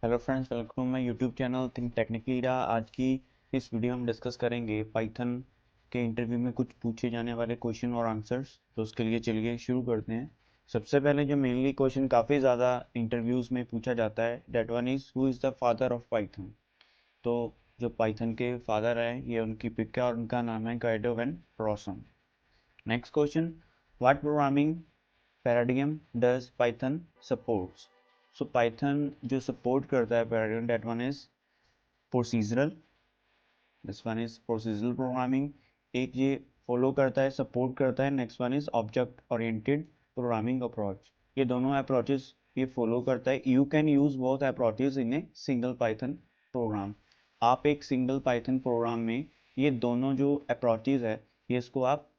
Hello friends, welcome to my YouTube channel Think Technically. आज की इस वीडियो में डिस्कस करेंगे पाइथन के इंटरव्यू में कुछ पूछे जाने वाले क्वेश्चन और आंसर्स। तो उसके लिए चलिए शुरू करते हैं। सबसे पहले जो मेनली क्वेश्चन काफ़ी ज़्यादा इंटरव्यूज़ में पूछा जाता है, that one is who is the father of Python. तो जो पाइथन के फादर हैं ये उनकी पिक है और उनका नाम है Guido van Rossum. Next question, what programming paradigm does Python supports. So Python जो सपोर्ट करता है paradigm, that one is procedural. This one is procedural programming. एक ये फॉलो करता है, सपोर्ट करता है। Next one is object oriented programming approach. ये दोनों अप्रोचेस ये फॉलो करता है। You can use both approaches in a single Python program. आप एक सिंगल पाइथन प्रोग्राम में ये दोनों जो अप्रोचेस है ये इसको आप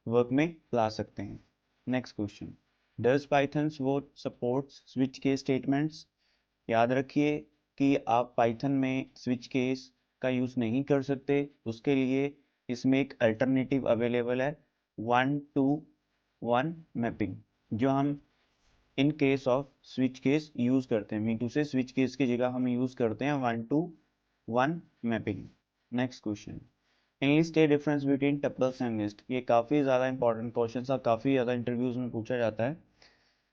वर्क में ला सकते हैं। नेक्स्ट क्वेश्चन, डज पाइथन वो सपोर्ट्स स्विच केस स्टेटमेंट्स। याद रखिए कि आप पाइथन में स्विच केस का यूज़ नहीं कर सकते। उसके लिए इसमें एक अल्टरनेटिव अवेलेबल है, 1 to 1 मैपिंग, जो हम in case off switch case use करते हैं। मीटू से स्विच केस की जगह हम यूज़ करते हैं 1 to 1 mapping. Next question, enlist a difference between tuples and list। ये काफ़ी ज़्यादा इंपॉर्टेंट क्वेश्चन था, काफ़ी ज़्यादा इंटरव्यूज में पूछा जाता है।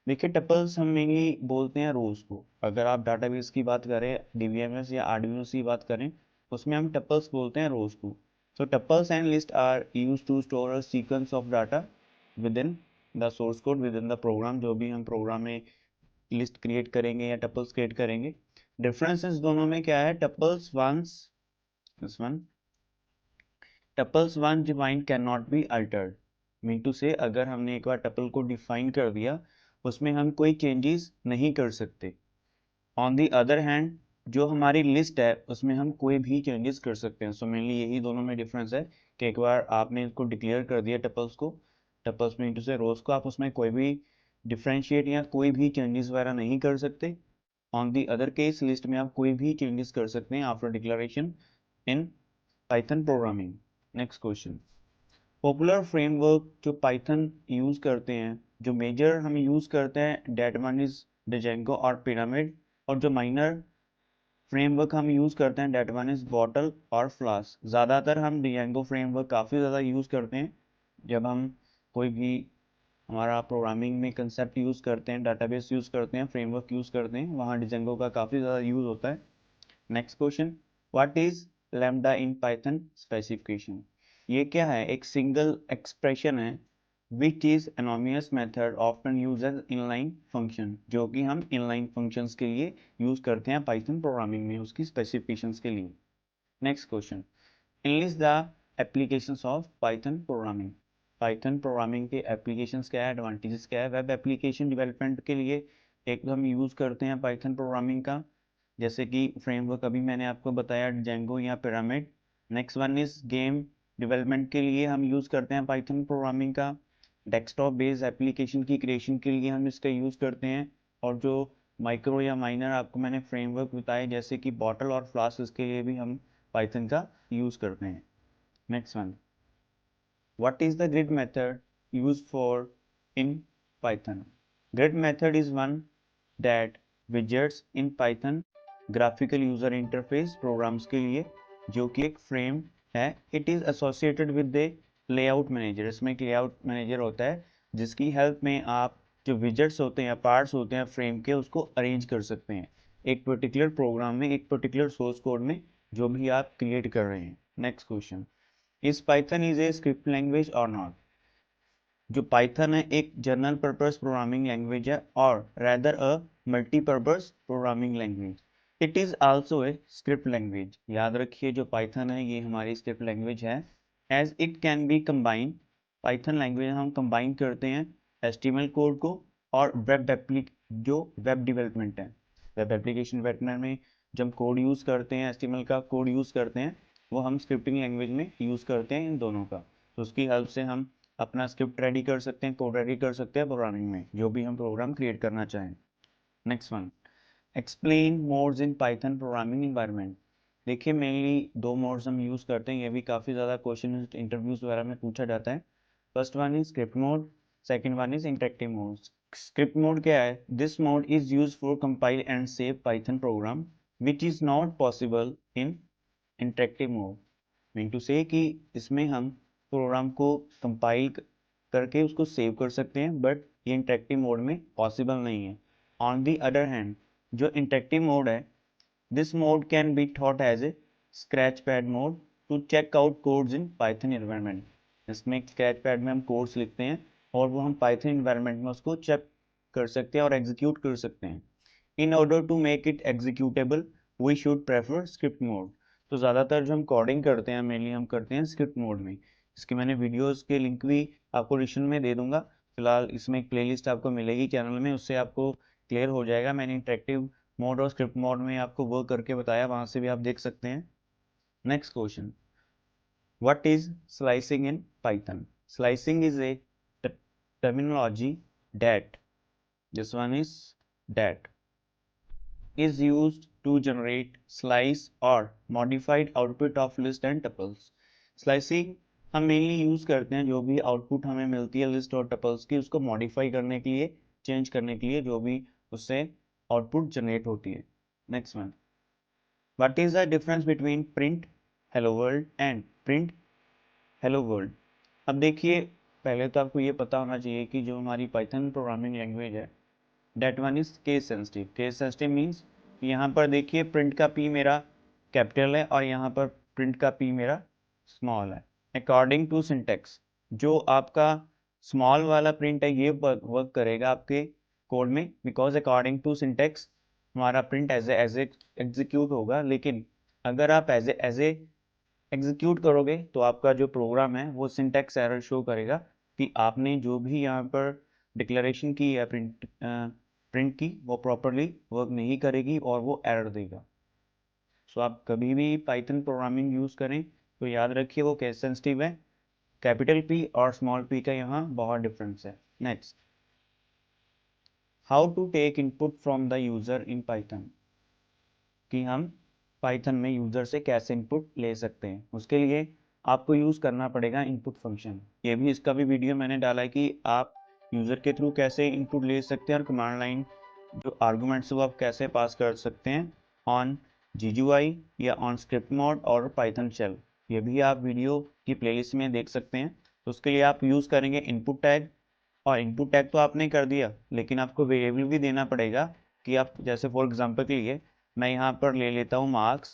देखिए, टपल्स हम मेनली बोलते हैं रोज को। अगर आप डाटाबेस की बात करें, डीबीएमएस या आरडीबीएमएस की बात करें, उसमें हम टपल्स बोलते हैं रोज को। So tuples and list are use to store a sequence of data within the source code, within the program. जो भी हम प्रोग्राम में लिस्ट क्रिएट करेंगे या टपल्स क्रिएट करेंगे। डिफरेंसेस दोनों में क्या है, tuples once this one, tuples one defined can not be altered. Mean to say अगर हमने एक बार टपल को डिफाइन कर दिया, उसमें हम कोई चेंजेस नहीं कर सकते। ऑन दी अदर हैंड, जो हमारी लिस्ट है उसमें हम कोई भी चेंजेस कर सकते हैं। सो मेनली यही दोनों में डिफरेंस है कि एक बार आपने इसको डिक्लेयर कर दिया टपल्स को, टपल्स मीन टू से रोज को, आप उसमें कोई भी डिफ्रेंशिएट या कोई भी चेंजेस वगैरह नहीं कर सकते। On the other case, list में आप कोई भी चेंजेस कर सकते हैं आफ्टर डिक्लेरेशन इन Python programming. Next question, popular framework जो पाइथन यूज करते हैं, जो मेजर हम यूज करते हैं, डेट वन इज डिजेंगो और पिरामिड। और जो माइनर फ्रेमवर्क हम यूज करते हैं, डेट वन इज बॉटल और फ्लास्क। ज़्यादातर हम डिजेंगो फ्रेमवर्क काफ़ी ज़्यादा यूज करते हैं जब हम कोई भी हमारा प्रोग्रामिंग में कंसेप्ट यूज करते हैं, डाटाबेस यूज करते हैं, फ्रेमवर्क यूज करते हैं, वहाँ डिजेंगो का काफ़ी ज़्यादा यूज होता है। Next question, what is lambda in Python specification. ये क्या है, एक सिंगल एक्सप्रेशन है which is anonymous method often used as inline function, जो कि हम इनलाइन फंक्शंस के लिए यूज करते हैं पाइथन प्रोग्रामिंग में, उसकी स्पेसिफिकेशंस के लिए। Next question, enlist the applications of Python programming. Python programming के एप्लीकेशंस क्या है, एडवांटेजेस क्या है। वेब एप्लीकेशन डेवलपमेंट के लिए एक हम यूज करते हैं पाइथन प्रोग्रामिंग का, जैसे कि फ्रेमवर्क अभी मैंने आपको बताया, जेंगो या pyramid. Next one is game development के लिए हम यूज़ करते हैं पाइथन प्रोग्रामिंग का। डेस्कटॉप बेस्ड एप्लीकेशन की क्रिएशन के लिए हम इसका यूज़ करते हैं। और जो माइक्रो या माइनर आपको मैंने फ्रेमवर्क बताए, जैसे कि बॉटल और फ्लास्क, इसके लिए भी हम पाइथन का यूज़ करते हैं। Next one, what is the grid method used for in Python? Grid method is one that widgets in Python graphical user interface programs के लिए, जो कि एक फ्रेम है। It is associated with the layout manager। इसमें एक layout manager होता है जिसकी हेल्प में आप जो widgets होते हैं या पार्ट्स होते हैं फ्रेम के, उसको अरेंज कर सकते हैं एक पर्टिकुलर प्रोग्राम में, एक पर्टिकुलर सोर्स कोड में, जो भी आप क्रिएट कर रहे हैं। Next question, is Python is a script language और नॉट। जो पाइथन है एक जनरल पर्पस प्रोग्रामिंग लैंग्वेज है और rather a multipurpose programming language. It is also a script language. याद रखिए, जो पाइथन है ये हमारी स्क्रिप्ट लैंग्वेज है। As it can be combine, Python language हम कंबाइन करते हैं एचटीएमएल कोड को और जो वेब डेवलपमेंट है, वेब एप्लीकेशन डेवलपमेंट में जब कोड यूज़ करते हैं, एचटीएमएल का कोड यूज़ करते हैं, वो हम स्क्रिप्टिंग लैंग्वेज में यूज़ करते हैं इन दोनों का। तो उसकी हेल्प से हम अपना स्क्रिप्ट रेडी कर सकते हैं, कोड रेडी कर सकते हैं प्रोग्रामिंग में, जो भी हम प्रोग्राम क्रिएट करना चाहें। नेक्स्ट वन, एक्सप्लेन मोड्स इन पाइथन प्रोग्रामिंग इन्वायरमेंट। देखिए, मेनली दो मोड्स हम यूज़ करते हैं, ये भी काफ़ी ज़्यादा क्वेश्चन इंटरव्यूज वगैरह में पूछा जाता है। First one is script mode, second one is interactive modes. Script mode क्या है? This mode is use for compile and save Python program which is not possible in interactive mode. Mean to say कि इसमें हम programme को compile करके उसको save कर सकते हैं, बट ये इंटरेक्टिव मोड में पॉसिबल नहीं है। ऑन दी अदर हैंड, जो इंटरेक्टिव मोड है, this mode can be thought as a scratch pad mode to check out codes in Python environment. इसमें स्क्रैच पैड में हम कोड्स लिखते हैं और वो हम पाइथन एनवायरनमेंट में उसको चेक कर सकते हैं और एग्जीक्यूट कर सकते हैं। In order to make it executable we should prefer script mode. तो ज़्यादातर जो हम कोडिंग करते हैं मेनली हम करते हैं स्क्रिप्ट मोड में। इसके मैंने वीडियोस के लिंक भी आपको डिस्क्रिप्शन में दे दूंगा। फिलहाल इसमें एक प्लेलिस्ट आपको मिलेगी चैनल में, उससे आपको क्लियर हो जाएगा। मैंने इंटरेक्टिव मोड और स्क्रिप्ट मोड में आपको वर्क करके बताया, वहाँ से भी आप देख सकते हैं। Next question, what is slicing in Python? Slicing is a terminology that this one is that is used to generate slice or modified output of list and tuples। slicing हम मेनली यूज करते हैं जो भी output हमें मिलती है list और tuples की, उसको मॉडिफाई करने के लिए, चेंज करने के लिए, जो भी उससे आउटपुट जनरेट होती है। Next one, what is the difference between print hello world and print hello world? अब देखिए, पहले तो आपको ये पता होना चाहिए कि जो हमारी पाइथन प्रोग्रामिंग लैंग्वेज है, that one is case sensitive. Case sensitive means यहाँ पर देखिए प्रिंट का पी मेरा कैपिटल है और यहाँ पर प्रिंट का पी मेरा स्मॉल है। अकॉर्डिंग टू सिंटेक्स, जो आपका स्मॉल वाला प्रिंट है ये वर्क करेगा आपके कोड में, बिकॉज अकॉर्डिंग टू सिंटेक्स हमारा प्रिंट एज एग्जीक्यूट होगा। लेकिन अगर आप एज ए एग्जीक्यूट करोगे तो आपका जो प्रोग्राम है वो सिंटेक्स एरर शो करेगा कि आपने जो भी यहाँ पर डिक्लेरेशन की है प्रिंट की, वो प्रॉपरली वर्क नहीं करेगी और वो एरर देगा। सो आप कभी भी पाइथन प्रोग्रामिंग यूज़ करें तो याद रखिए वो केस सेंसिटिव है। कैपिटल पी और स्मॉल पी का यहाँ बहुत डिफरेंस है। Next, how to take input from the user in Python, कि हम पाइथन में यूज़र से कैसे इनपुट ले सकते हैं। उसके लिए आपको यूज़ करना पड़ेगा इनपुट फंक्शन। ये भी, इसका भी वीडियो मैंने डाला है कि आप यूज़र के थ्रू कैसे इनपुट ले सकते हैं और कमांड लाइन जो आर्गूमेंट्स वो आप कैसे पास कर सकते हैं ऑन GUI या ऑन स्क्रिप्ट मोड और पाइथन शेल। ये भी आप वीडियो की प्लेलिस्ट में देख सकते हैं। तो उसके लिए आप यूज़ करेंगे इनपुट टैग, और इनपुट टैग तो आपने कर दिया, लेकिन आपको वेरिएबल भी देना पड़ेगा कि आप, जैसे फॉर एग्जांपल के लिए मैं यहाँ पर ले लेता हूँ marks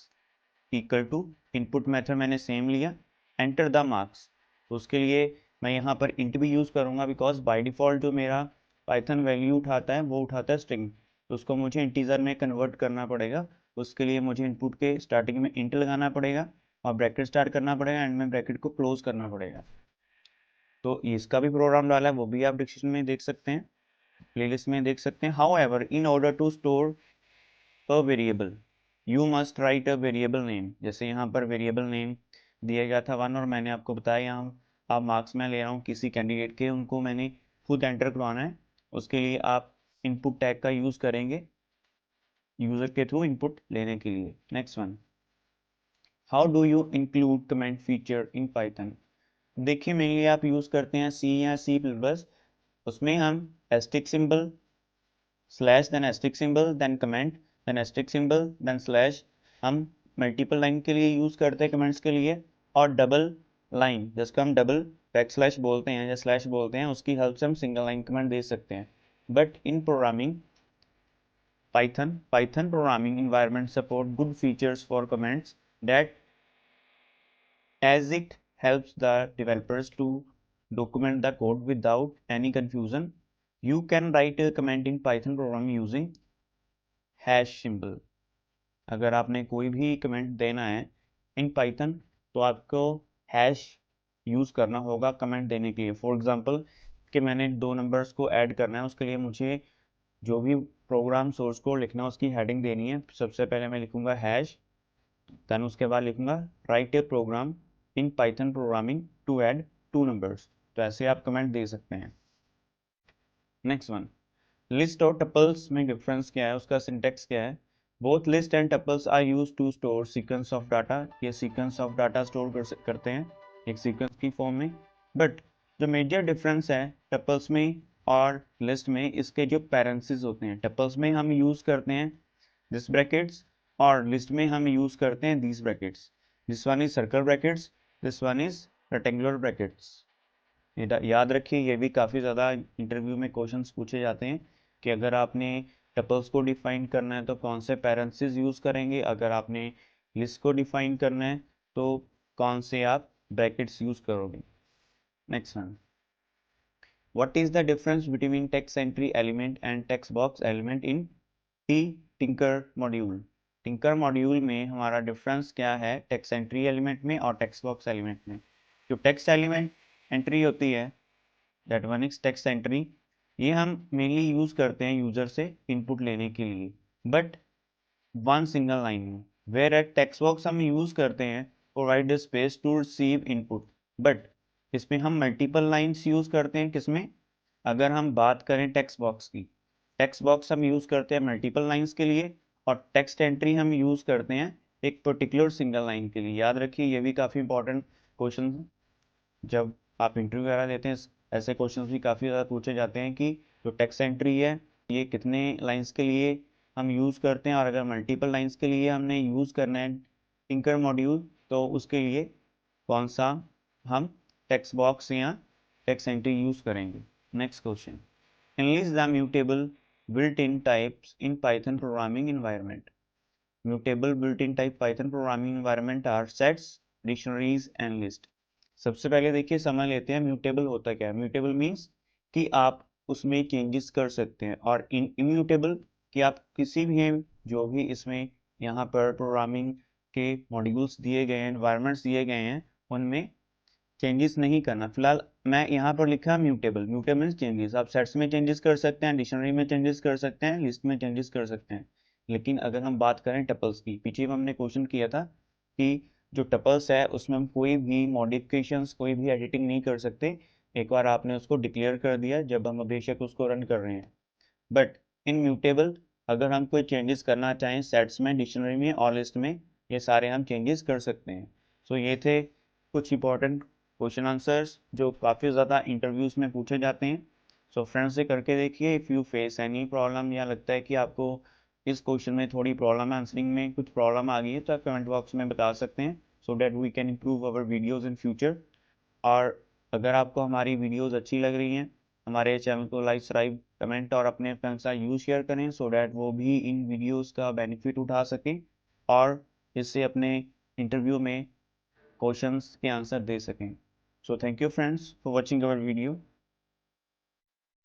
equal to, input method मैंने सेम लिया, एंटर द मार्क्स। तो उसके लिए मैं यहाँ पर इंट भी यूज़ करूँगा, बिकॉज बाय डिफ़ॉल्ट जो मेरा पाइथन वैल्यू उठाता है वो उठाता है स्ट्रिंग, तो उसको मुझे इंटीजर में कन्वर्ट करना पड़ेगा। उसके लिए मुझे इनपुट के स्टार्टिंग में इंट लगाना पड़ेगा और ब्रैकेट स्टार्ट करना पड़ेगा, एंड में ब्रैकेट को क्लोज करना पड़ेगा। तो इसका भी प्रोग्राम डाला है, वो भी आप डिस्क्रिप्शन में देख सकते हैं, प्लेलिस्ट में देख सकते हैं। However, in order to store a variable you must write a variable name. जैसे यहाँ पर वेरिएबल नेम दिया गया था 1, और मैंने आपको बताया यहाँ आप मार्क्स में ले रहा हूँ किसी कैंडिडेट के, उनको मैंने खुद एंटर करवाना है। उसके लिए आप इनपुट टैग का यूज़ करेंगे यूज़र के थ्रू इनपुट लेने के लिए। Next one, how do you include comment feature in Python? देखिए मेनली आप यूज़ करते हैं सी या C++, उसमें हम asterisk symbol slash then asterisk symbol then comment then asterisk symbol then slash, हम मल्टीपल लाइन के लिए यूज़ करते हैं कमेंट्स के लिए, और डबल लाइन जिसको हम डबल बैक स्लैश बोलते हैं या स्लैश बोलते हैं, उसकी हेल्प से हम सिंगल लाइन कमेंट दे सकते हैं। But in programming Python programming environment support good features for comments that, as it helps the developers to document the code without any confusion. You can write a comment in Python programming using hash symbol। अगर आपने कोई भी comment देना है in Python तो आपको hash use करना होगा कमेंट देने के लिए। फॉर एग्जांपल कि मैंने 2 नंबर्स को ऐड करना है, उसके लिए मुझे जो भी प्रोग्राम सोर्स कोड लिखना है उसकी हेडिंग देनी है। सबसे पहले मैं लिखूंगा हैश, देन उसके बाद लिखूंगा write a program in Python programming to add 2 numbers. तो ऐसे आप कमेंट दे सकते हैं। नेक्स्ट वन, लिस्ट और टपल्स में डिफरेंस क्या है, उसका सिंटेक्स क्या है? Both list and tuples are use to store sequence of data. ये सीक्वेंस ऑफ डाटा स्टोर करते हैं एक सीक्वेंस की फॉर्म में। बट जो मेजर डिफरेंस है टपल्स में और लिस्ट में इसके जो पैरेंथेसिस होते हैं, टपल्स में हम यूज करते हैं दिस ब्रैकेट्स और लिस्ट में हम यूज करते हैं these brackets. This one is circle brackets, this one is rectangular brackets. याद रखिए, ये भी काफ़ी ज़्यादा इंटरव्यू में क्वेश्चंस पूछे जाते हैं कि अगर आपने टपल्स को डिफाइन करना है तो कौन से पैरेंथेसिस यूज़ करेंगे, अगर आपने लिस्ट को डिफाइन करना है तो कौन से आप ब्रैकेट्स यूज़ करोगे. Next one, what is the difference between text entry element and text box element in tinker module. Tinker module में हमारा डिफरेंस क्या है टेक्स्ट एंट्री एलिमेंट में और टेक्स्ट बॉक्स एलिमेंट में. जो टेक्स्ट एलिमेंट एंट्री होती है, that one is text entry, ये हम मेनली यूज करते हैं यूजर से इनपुट लेने के लिए, बट वन सिंगल लाइन में. वेयर एट टेक्स्ट बॉक्स हम यूज करते हैं provide space to receive input, but इसमें हम मल्टीपल लाइन्स यूज करते हैं. किसमें, अगर हम बात करें टेक्स्ट बॉक्स की, टेक्स्ट बॉक्स हम यूज करते हैं मल्टीपल लाइन्स के लिए और टेक्स्ट एंट्री हम यूज करते हैं एक पर्टिकुलर सिंगल लाइन के लिए. याद रखिए, ये भी काफ़ी इंपॉर्टेंट क्वेश्चन, जब आप इंटरव्यू वगैरह देते हैं ऐसे क्वेश्चंस भी काफ़ी ज़्यादा पूछे जाते हैं कि जो टेक्स्ट एंट्री है ये कितने लाइंस के लिए हम यूज़ करते हैं, और अगर मल्टीपल लाइंस के लिए हमने यूज़ करना है टिंकर मॉड्यूल तो उसके लिए कौन सा हम टेक्स्ट बॉक्स या टेक्स्ट एंट्री यूज़ करेंगे. Next question, enlist the mutable built-in types in Python programming environment. Mutable built-in type Python programming environment are sets, dictionaries and list. सबसे पहले देखिए समझ लेते हैं म्यूटेबल होता क्या है. म्यूटेबल मीन्स कि आप उसमें चेंजेस कर सकते हैं, और इम्यूटेबल कि आप किसी भी जो भी इसमें यहाँ पर प्रोग्रामिंग के मॉड्यूल्स दिए गए हैं, एनवायरनमेंट्स दिए गए हैं, उनमें चेंजेस नहीं करना. फिलहाल मैं यहाँ पर लिखा म्यूटेबल. म्यूटेबल मीन्स चेंजेस, आप सेट्स में चेंजेस कर सकते हैं, डिक्शनरी में चेंजेस कर सकते हैं, लिस्ट में चेंजेस कर सकते हैं. लेकिन अगर हम बात करें टपल्स की, पीछे हमने क्वेश्चन किया था कि जो टपल्स है उसमें हम कोई भी मॉडिफिकेशंस, कोई भी एडिटिंग नहीं कर सकते. एक बार आपने उसको डिक्लेयर कर दिया जब हम बेशक उसको रन कर रहे हैं. बट इन म्यूटेबल अगर हम कोई चेंजेस करना चाहें सेट्स में, डिक्शनरी में और लिस्ट में, ये सारे हम चेंजेस कर सकते हैं. सो ये थे कुछ इंपॉर्टेंट क्वेश्चन आंसर्स जो काफ़ी ज़्यादा इंटरव्यूज में पूछे जाते हैं. सो फ्रेंड्स से करके देखिए. If you face any problem या लगता है कि आपको इस क्वेश्चन में थोड़ी प्रॉब्लम है, आंसरिंग में कुछ प्रॉब्लम आ गई है, तो आप कमेंट बॉक्स में बता सकते हैं so that we can improve our videos in future. और अगर आपको हमारी वीडियोज़ अच्छी लग रही हैं, हमारे चैनल को लाइक, सब्सक्राइब, कमेंट और अपने फ्रेंड्स का यूज़ शेयर करें सो डैट वो भी इन वीडियोज़ का बेनिफिट उठा सकें और इससे अपने इंटरव्यू में क्वेश्चंस के आंसर दे सकें. So thank you friends for watching our video.